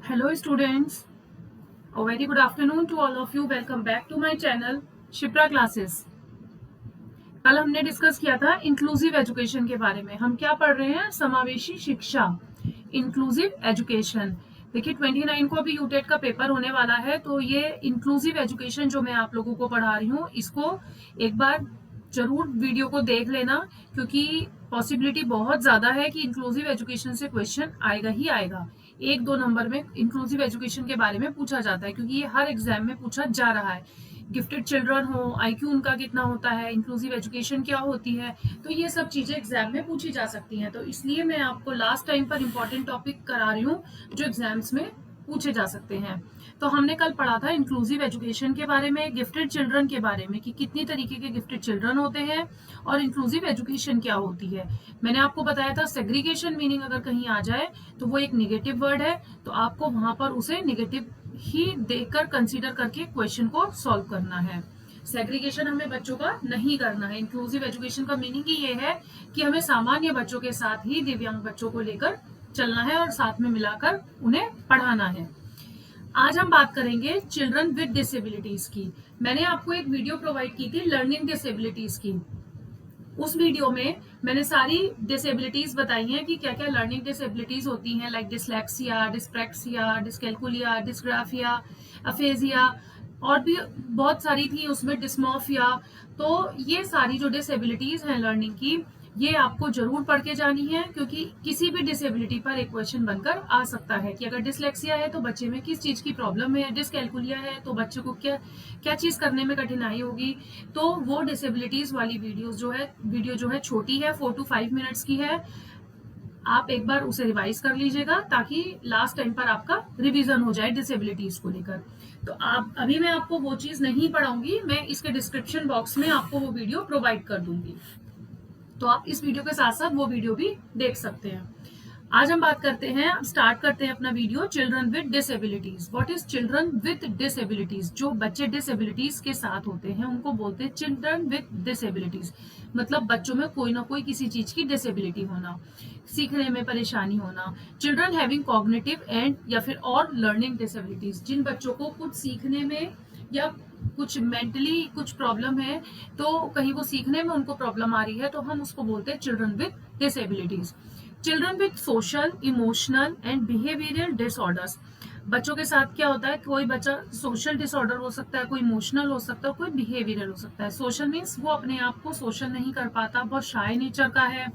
Hello students, a very good afternoon to all of you. Welcome back to my channel Shipra classes. कल हमने discuss किया था inclusive education के बारे में। हम क्या पढ़ रहे हैं? समावेशी शिक्षा, इंक्लूसिव एजुकेशन। देखिए 29 को अभी यूटेट का पेपर होने वाला है, तो ये इंक्लूसिव एजुकेशन जो मैं आप लोगों को पढ़ा रही हूँ, इसको एक बार जरूर वीडियो को देख लेना, क्योंकि पॉसिबिलिटी बहुत ज्यादा है कि इंक्लूसिव एजुकेशन से क्वेश्चन आएगा ही आएगा। 1-2 नंबर में इंक्लूसिव एजुकेशन के बारे में पूछा जाता है, क्योंकि ये हर एग्जाम में पूछा जा रहा है। गिफ्टेड चिल्ड्रन हो, आईक्यू उनका कितना होता है, इंक्लूसिव एजुकेशन क्या होती है, तो ये सब चीजें एग्जाम में पूछी जा सकती हैं। तो इसलिए मैं आपको लास्ट टाइम पर इंपॉर्टेंट टॉपिक करा रही हूँ जो एग्जाम्स में पूछे जा सकते हैं। तो हमने कल पढ़ा था इंक्लूसिव एजुकेशन के बारे में, गिफ्टेड चिल्ड्रन के बारे में कि कितनी तरीके के गिफ्टेड चिल्ड्रन होते हैं और इंक्लूसिव एजुकेशन क्या होती है। मैंने आपको बताया था सेग्रीगेशन मीनिंग अगर कहीं आ जाए तो वो एक निगेटिव वर्ड है, तो आपको वहां पर उसे निगेटिव ही देकर कंसीडर करके क्वेश्चन को सॉल्व करना है। सेग्रीगेशन हमें बच्चों का नहीं करना है। इंक्लूसिव एजुकेशन का मीनिंग ही ये है कि हमें सामान्य बच्चों के साथ ही दिव्यांग बच्चों को लेकर चलना है और साथ में मिलाकर उन्हें पढ़ाना है। आज हम बात करेंगे चिल्ड्रन विद डिसेबिलिटीज की। मैंने आपको एक वीडियो प्रोवाइड की थी लर्निंग डिसेबिलिटीज की। उस वीडियो में मैंने सारी डिसेबिलिटीज बताई हैं कि क्या क्या लर्निंग डिसेबिलिटीज होती हैं, like dyslexia, dyspraxia, dyscalculia, dysgraphia, aphasia, और भी बहुत सारी थी उसमें, डिस्मोफिया। तो ये सारी जो डिसेबिलिटीज हैं लर्निंग की, ये आपको जरूर पढ़ के जानी है, क्योंकि किसी भी डिसेबिलिटी पर एक क्वेश्चन बनकर आ सकता है कि अगर डिसलेक्सिया है तो बच्चे में किस चीज की प्रॉब्लम है, डिसकैल्कुलिया है तो बच्चे को क्या क्या चीज करने में कठिनाई होगी। तो वो डिसेबिलिटीज वाली वीडियो जो है छोटी है, 4 to 5 मिनट्स की है। आप एक बार उसे रिवाइज कर लीजिएगा ताकि लास्ट टाइम पर आपका रिवीजन हो जाए डिसेबिलिटीज को लेकर। तो आप अभी मैं आपको वो चीज नहीं पढ़ाऊंगी, मैं इसके डिस्क्रिप्शन बॉक्स में आपको वो वीडियो प्रोवाइड कर दूंगी, तो आप इस वीडियो के साथ साथ वो वीडियो भी देख सकते हैं। आज हम बात करते हैं, स्टार्ट करते हैं अपना video children with disabilities. What is children with disabilities? जो बच्चे डिसेबिलिटीज के साथ होते हैं उनको बोलते हैं चिल्ड्रन विद डिसेबिलिटीज। मतलब बच्चों में कोई ना कोई किसी चीज की डिसेबिलिटी होना, सीखने में परेशानी होना। चिल्ड्रन हैविंग कॉग्निटिव एंड या फिर और लर्निंग डिसेबिलिटीज, जिन बच्चों को कुछ सीखने में या कुछ मेंटली कुछ प्रॉब्लम है, तो कहीं वो सीखने में उनको प्रॉब्लम आ रही है, तो हम उसको बोलते हैं children with disabilities. Children with social, emotional and behavioural disorders. बच्चों के साथ क्या होता है, कोई बच्चा सोशल डिसऑर्डर हो सकता है, कोई इमोशनल हो सकता है, कोई बिहेवियरल हो सकता है। सोशल मीन्स वो अपने आप को सोशल नहीं कर पाता, बहुत शाय नेचर का है,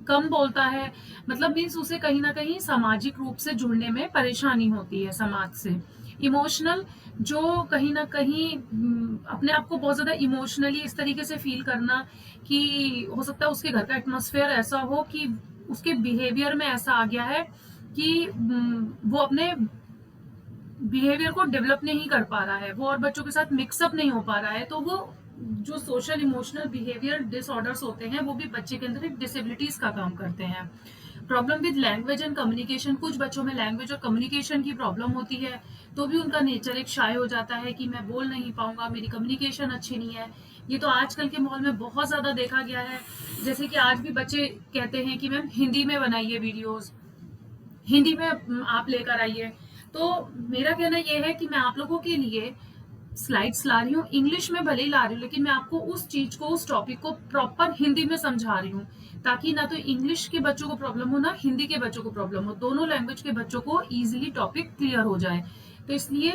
कम बोलता है, मतलब मीन्स उसे कहीं ना कहीं सामाजिक रूप से जुड़ने में परेशानी होती है समाज से। इमोशनल, जो कहीं ना कहीं अपने आप को बहुत ज्यादा इमोशनली इस तरीके से फील करना कि हो सकता है उसके घर का एटमॉस्फेयर ऐसा हो कि उसके बिहेवियर में ऐसा आ गया है कि वो अपने बिहेवियर को डेवलप नहीं कर पा रहा है, वो और बच्चों के साथ मिक्सअप नहीं हो पा रहा है, तो वो जो सोशल इमोशनल बिहेवियर डिसऑर्डर्स होते हैं वो भी बच्चे के अंदर एक डिसेबिलिटीज का काम करते हैं। Problem with language and communication, कुछ बच्चों में लैंग्वेज और कम्युनिकेशन की प्रॉब्लम होती है, तो भी उनका नेचर एक शाय हो जाता है कि मैं बोल नहीं पाऊंगा, मेरी कम्युनिकेशन अच्छी नहीं है। ये तो आजकल के माहौल में बहुत ज्यादा देखा गया है। जैसे कि आज भी बच्चे कहते हैं कि मैम हिंदी में बनाइए वीडियोस, हिंदी में आप लेकर आइए। तो मेरा कहना यह है कि मैं आप लोगों के लिए स्लाइड्स ला रही हूँ, इंग्लिश में भले ही ला रही हूँ, लेकिन मैं आपको उस चीज को, उस टॉपिक को प्रॉपर हिंदी में समझा रही हूँ, ताकि ना तो इंग्लिश के बच्चों को प्रॉब्लम हो ना हिंदी के बच्चों को प्रॉब्लम हो, दोनों लैंग्वेज के बच्चों को इजीली टॉपिक क्लियर हो जाए। तो इसलिए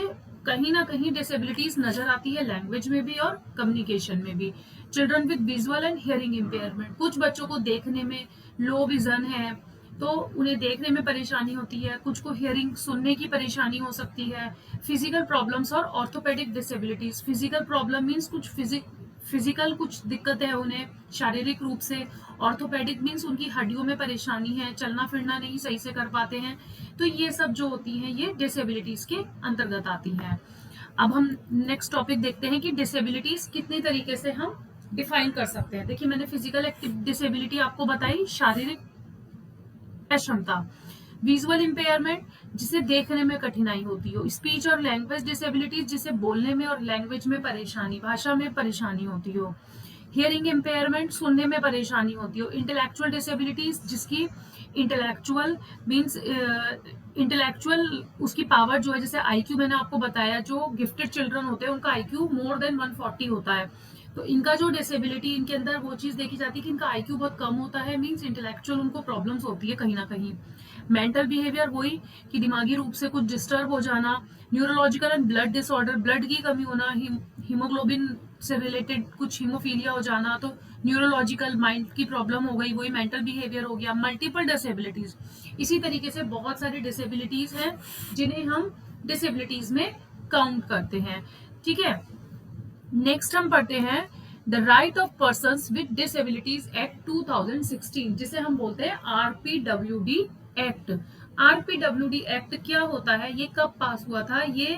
कहीं ना कहीं डिसेबिलिटीज नजर आती है लैंग्वेज में भी और कम्युनिकेशन में भी। Children with visual and hearing impairment, कुछ बच्चों को देखने में लो विजन है तो उन्हें देखने में परेशानी होती है, कुछ को हियरिंग सुनने की परेशानी हो सकती है। फिजिकल प्रॉब्लम्स और orthopaedic disabilities, physical problem means कुछ फिजिकल कुछ दिक्कत है उन्हें शारीरिक रूप से। ऑर्थोपेडिक मीन्स उनकी हड्डियों में परेशानी है, चलना फिरना नहीं सही से कर पाते हैं। तो ये सब जो होती हैं ये डिसेबिलिटीज के अंतर्गत आती हैं। अब हम नेक्स्ट टॉपिक देखते हैं कि डिसेबिलिटीज कितनी तरीके से हम डिफाइन कर सकते हैं। देखिए मैंने फिजिकल डिसेबिलिटी आपको बताई, शारीरिक क्षमता। विजुअल इम्पेयरमेंट, जिसे देखने में कठिनाई होती हो। स्पीच और लैंग्वेज डिसेबिलिटीज, जिसे बोलने में और लैंग्वेज में परेशानी, भाषा में परेशानी होती हो। हियरिंग इम्पेयरमेंट, सुनने में परेशानी होती हो। इंटेलेक्चुअल डिसेबिलिटीज, जिसकी इंटेलेक्चुअल मीन्स इंटेलेक्चुअल उसकी पावर जो है, जैसे आईक्यू मैंने आपको बताया, जो गिफ्टेड चिल्ड्रन होते हैं उनका आईक्यू मोर देन 140 होता है, तो इनका जो डिसेबिलिटी, इनके अंदर वो चीज देखी जाती है कि इनका आईक्यू बहुत कम होता है, मीन्स इंटेलेक्चुअल उनको प्रॉब्लम्स होती है कहीं ना कहीं। मेंटल बिहेवियर वही कि दिमागी रूप से कुछ डिस्टर्ब हो जाना। Neurological and blood disorder, blood की कमी होना, हीमोग्लोबिन से रिलेटेड कुछ हीमोफीलिया हो जाना, तो न्यूरोलॉजिकल माइंड की प्रॉब्लम हो गई, वही मेंटल बिहेवियर हो गया। मल्टीपल डिसेबिलिटीज, इसी तरीके से बहुत सारी डिसेबिलिटीज हैं जिन्हें हम डिसेबिलिटीज में काउंट करते हैं। ठीक है, नेक्स्ट हम पढ़ते हैं the right of persons with disabilities act 2016, जिसे हम बोलते हैं आरपीडब्ल्यूडी एक्ट। आरपीडब्ल्यूडी एक्ट क्या होता है, ये कब पास हुआ था? ये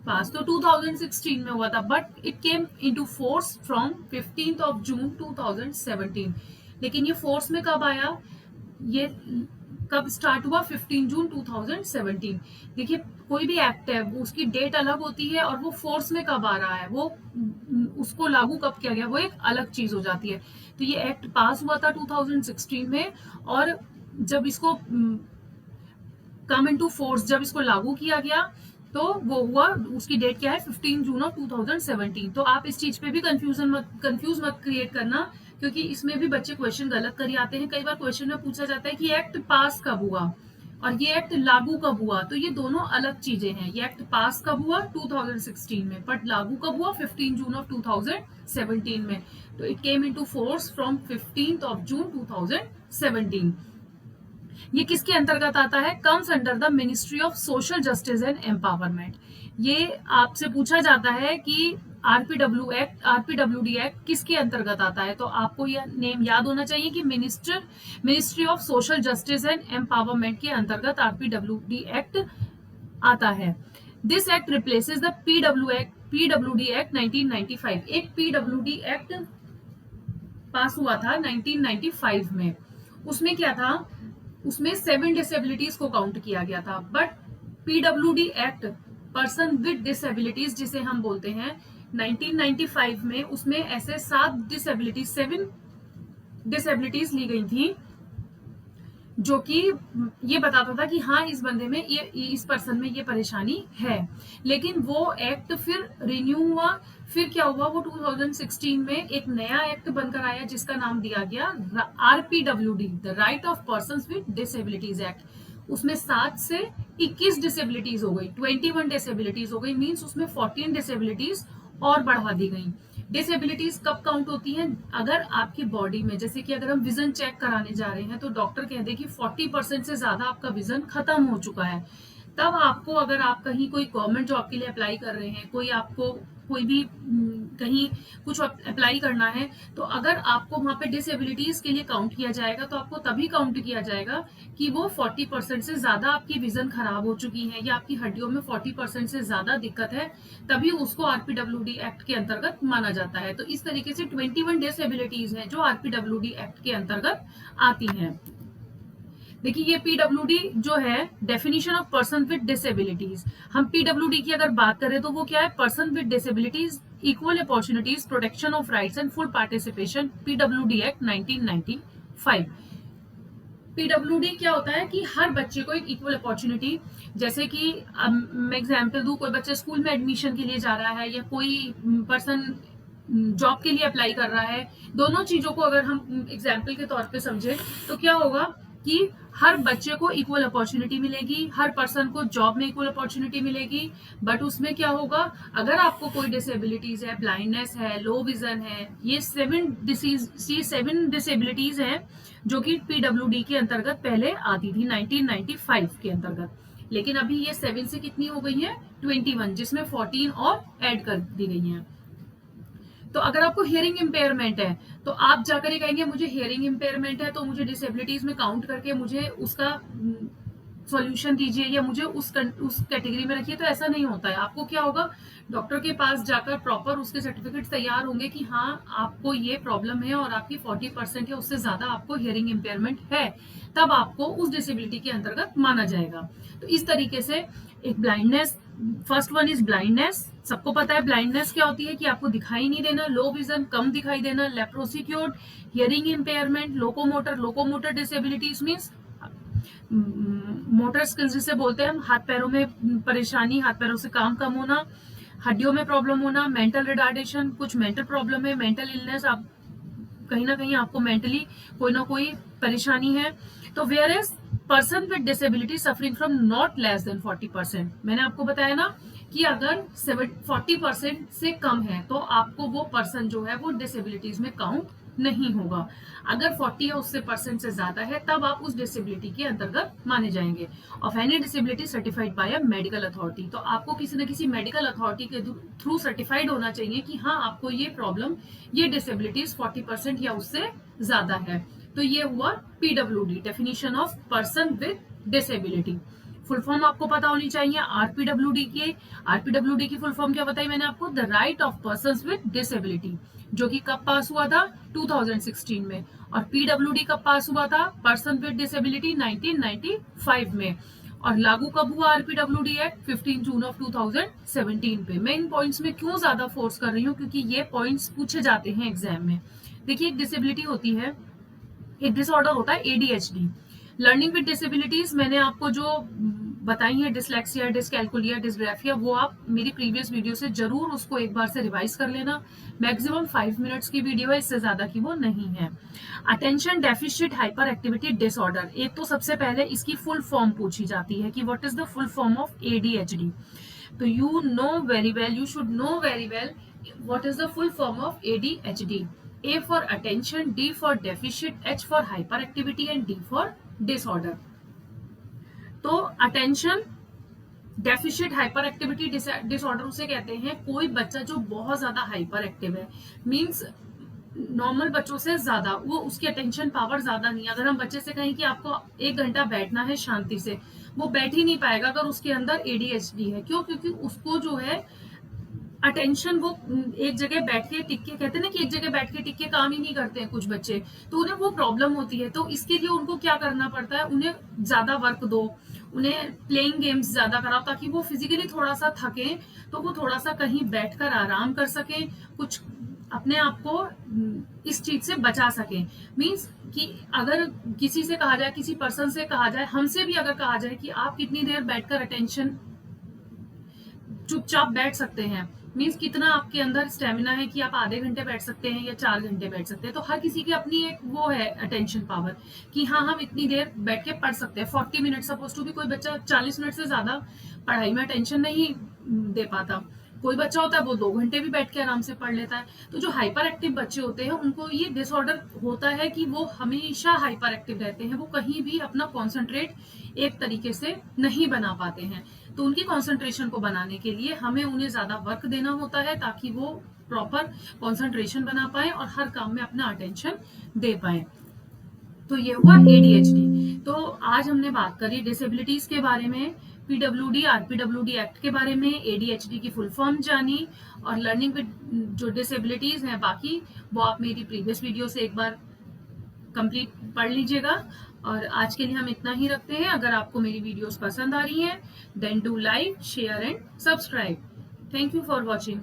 पास तो 2016 में हुआ था, but it came into force from 15th of June 2017। लेकिन ये फोर्स में कब आया, ये कब स्टार्ट हुआ? 15 जून 2017। देखिए, कोई भी एक्ट है वो उसकी डेट अलग होती है, और वो फोर्स में कब आ रहा है, वो उसको लागू कब किया गया, वो एक अलग चीज हो जाती है। तो ये एक्ट पास हुआ था 2016 में, और जब इसको कम इनटू फोर्स, जब इसको लागू किया गया तो वो हुआ, उसकी डेट क्या है? 15 जून ऑफ 2017। तो आप इस चीज पे भी कंफ्यूज मत क्रिएट करना, क्योंकि इसमें भी बच्चे क्वेश्चन गलत कर आते हैं। कई बार क्वेश्चन में पूछा जाता है कि एक्ट पास कब हुआ और ये एक्ट लागू कब हुआ, तो ये दोनों अलग चीजें हैं। ये एक्ट पास कब हुआ? 2016 में, बट लागू कब हुआ? 15 जून ऑफ 2017 में। तो it came into force from 15th of June 2017। ये किसके अंतर्गत आता है? Comes under the ministry of social justice and empowerment. ये आपसे पूछा जाता है कि आरपीडब्ल्यूडी एक्ट किसके अंतर्गत आता है, तो आपको यह नेम याद होना चाहिए कि ministry of social justice and empowerment के अंतर्गत आरपीडब्ल्यूडी एक्ट आता है। This act replaces the PWD act 1995। एक पीडब्ल्यूडी एक्ट पास हुआ था 1995 में। उसमें क्या था? उसमें 7 डिसेबिलिटीज को काउंट किया गया था, but PWD act person with disabilities जिसे हम बोलते हैं 1995 में, उसमें ऐसे 7 डिसेबिलिटीज ली गई थी, जो कि ये बताता था कि हाँ, इस बंदे में इस पर्सन में ये परेशानी है। लेकिन वो एक्ट फिर रिन्यू हुआ, फिर क्या हुआ, वो 2016 में एक नया एक्ट बनकर आया जिसका नाम दिया गया RPWD, the right of persons with disabilities act. उसमें 7 से 21 डिसेबिलिटीज हो गई, 21 डिसेबिलिटीज हो गई, मीन्स उसमें 14 डिसेबिलिटीज और बढ़ा दी गई। डिसेबिलिटीज कब काउंट होती हैं? अगर आपकी बॉडी में, जैसे कि अगर हम विजन चेक कराने जा रहे हैं तो डॉक्टर कह दे कि 40% से ज्यादा आपका विजन खत्म हो चुका है, तब आपको, अगर आप कहीं कोई गवर्नमेंट जॉब के लिए अप्लाई कर रहे हैं, कोई भी कहीं कुछ अप्लाई करना है, तो अगर आपको वहां पे डिसेबिलिटीज के लिए काउंट किया जाएगा, तो आपको तभी काउंट किया जाएगा कि वो 40% से ज्यादा आपकी विजन खराब हो चुकी है या आपकी हड्डियों में 40% से ज्यादा दिक्कत है, तभी उसको आरपीडब्ल्यूडी एक्ट के अंतर्गत माना जाता है। तो इस तरीके से 21 डिसेबिलिटीज हैं जो आरपीडब्ल्यूडी एक्ट के अंतर्गत आती हैं। देखिए, ये पीडब्ल्यूडी जो है, definition of person with disabilities, हम पीडब्ल्यूडी की अगर बात करें तो वो क्या है? Person with disabilities, equal opportunities, protection of rights and full participation, PWD act 1995। PWD क्या होता है कि हर बच्चे को एक इक्वल अपॉर्चुनिटी, जैसे कि मैं एग्जाम्पल दूं, कोई बच्चा स्कूल में एडमिशन के लिए जा रहा है या कोई पर्सन जॉब के लिए अप्लाई कर रहा है, दोनों चीजों को अगर हम एग्जाम्पल के तौर पे समझे तो क्या होगा कि हर बच्चे को इक्वल अपॉर्चुनिटी मिलेगी, हर पर्सन को जॉब में इक्वल अपॉर्चुनिटी मिलेगी। बट उसमें क्या होगा, अगर आपको कोई डिसेबिलिटीज है, ब्लाइंडनेस है, लो विजन है, ये 7 डिसेबिलिटीज हैं जो कि पीडब्ल्यूडी के अंतर्गत पहले आती थी 1995 के अंतर्गत, लेकिन अभी ये 7 से कितनी हो गई है? 21, जिसमें 14 और ऐड कर दी गई हैं। तो अगर आपको हियरिंग इम्पेयरमेंट है तो आप जाकर ये कहेंगे मुझे हियरिंग इम्पेयरमेंट है, तो मुझे डिसेबिलिटीज में काउंट करके मुझे उसका सॉल्यूशन दीजिए या मुझे उस कैटेगरी में रखिए, तो ऐसा नहीं होता है। आपको क्या होगा, डॉक्टर के पास जाकर प्रॉपर उसके सर्टिफिकेट तैयार होंगे कि हाँ, आपको ये प्रॉब्लम है और आपकी 40% या उससे ज्यादा आपको हियरिंग इम्पेयरमेंट है, तब आपको उस डिसेबिलिटी के अंतर्गत माना जाएगा। तो इस तरीके से एक blindness, first one is blindness. सबको पता है ब्लाइंडनेस क्या होती है, कि आपको दिखाई नहीं देना, लो विजन, कम दिखाई देना। Leprosy cured, hearing impairment, locomotor disabilities means motor skills जिसे बोलते हैं हम, हाथ पैरों में परेशानी, हाथ पैरों से काम कम होना, हड्डियों में प्रॉब्लम होना, मेंटल रिटार्डेशन, कुछ मेंटल प्रॉब्लम है, मेंटल इलनेस, आप कहीं ना कहीं आपको मेंटली कोई ना कोई परेशानी है। तो where is person with disability suffering from not less than 40%। मैंने आपको बताया ना कि अगर 40% से कम है तो आपको वो पर्सन जो है वो डिसेबिलिटीज में काउंट नहीं होगा। अगर 40 या उससे परसेंट से ज्यादा है तब आप उस डिसेबिलिटी के अंतर्गत माने जाएंगे। Of any disability certified by a medical authority, तो आपको किसी न किसी मेडिकल अथॉरिटी के थ्रू सर्टिफाइड होना चाहिए कि हाँ आपको ये प्रॉब्लम, ये डिसेबिलिटीज 40% या उससे ज्यादा है। तो ये हुआ PWD, definition of person with disability. Full form आपको पता होनी चाहिए आरपीडब्ल्यूडी की। आरपीडब्ल्यूडी की फुल फॉर्म क्या बताई मैंने आपको, the right of persons with disability, जो कि कब पास हुआ था, 2016 में। और पीडब्ल्यूडी कब पास हुआ था, पर्सन विद डिसेबिलिटी, 1995 में। और लागू कब हुआ आरपीडब्ल्यूडी एक्ट, 15 जून ऑफ 2017 पे। मैं इन पॉइंट्स में क्यों ज्यादा फोर्स कर रही हूँ, क्योंकि ये पॉइंट्स पूछे जाते हैं एग्जाम में। देखिए एक डिसेबिलिटी होती है, एक डिसऑर्डर होता है एडीएचडी, लर्निंग विद डिसेबिलिटीज। मैंने आपको जो बताई है, डिसलेक्सिया, डिसकैल्कुलिया, डिसग्राफिया, वो आप मेरी प्रीवियस वीडियो से जरूर उसको एक बार से रिवाइज कर लेना। मैक्सिमम 5 मिनट्स की वीडियो है, इससे ज्यादा की वो नहीं है। Attention deficit hyper activity disorder, एक तो सबसे पहले इसकी फुल फॉर्म पूछी जाती है कि what is the full form of ADHD. तो you know very well, you should know very well what is the full form of ADHD. A for attention, D for deficit, H for hyperactivity and D for disorder. तो attention deficit hyper activity disorder उसे कहते हैं कोई बच्चा जो बहुत ज्यादा hyper active है, मींस नॉर्मल बच्चों से ज्यादा, वो उसकी अटेंशन पावर ज्यादा नहीं है। अगर हम बच्चे से कहें कि आपको 1 घंटा बैठना है शांति से, वो बैठ ही नहीं पाएगा अगर उसके अंदर एडीएचडी है। क्यों? क्योंकि उसको जो है अटेंशन, वो एक जगह बैठ के टिक के, कहते हैं ना कि एक जगह बैठ के टिक के काम ही नहीं करते हैं कुछ बच्चे, तो उन्हें वो प्रॉब्लम होती है। तो इसके लिए उनको क्या करना पड़ता है, उन्हें ज्यादा वर्क दो, उन्हें प्लेइंग गेम्स ज्यादा कराओ, ताकि वो फिजिकली थोड़ा सा थके तो वो थोड़ा सा कहीं बैठकर आराम कर सके, कुछ अपने आप को इस चीज से बचा सके। मीन्स कि अगर किसी से कहा जाए, किसी पर्सन से कहा जाए, हमसे भी अगर कहा जाए कि आप कितनी देर बैठकर अटेंशन चुपचाप बैठ सकते हैं, मीन्स कितना आपके अंदर स्टेमिना है कि आप आधे घंटे बैठ सकते हैं या 4 घंटे बैठ सकते हैं। तो हर किसी की अपनी एक वो है अटेंशन पावर कि हाँ हम इतनी देर बैठ के पढ़ सकते हैं। 40 मिनट सपोज टू भी, कोई बच्चा 40 मिनट से ज्यादा पढ़ाई में अटेंशन नहीं दे पाता। कोई बच्चा होता है वो 2 घंटे भी बैठ के आराम से पढ़ लेता है। तो जो हाइपर एक्टिव बच्चे होते हैं उनको ये डिसऑर्डर होता है कि वो हमेशा हाइपर एक्टिव रहते हैं, वो कहीं भी अपना कॉन्सेंट्रेट एक तरीके से नहीं बना पाते हैं। तो उनकी कॉन्सेंट्रेशन को बनाने के लिए हमें उन्हें ज्यादा वर्क देना होता है ताकि वो प्रॉपर कॉन्सेंट्रेशन बना पाए और हर काम में अपना अटेंशन दे पाए। तो ये हुआ एडीएचडी। तो आज हमने बात करी डिसेबिलिटीज के बारे में, पीडब्ल्यूडी, आरपीडब्ल्यूडी एक्ट के बारे में, एडीएचडी की फुल फॉर्म जानी, और लर्निंग विद जो डिसेबिलिटीज हैं बाकी वो आप मेरी प्रीवियस वीडियो से एक बार कंप्लीट पढ़ लीजिएगा। और आज के लिए हम इतना ही रखते हैं। अगर आपको मेरी वीडियोस पसंद आ रही हैं then do like, share and subscribe. Thank you for watching.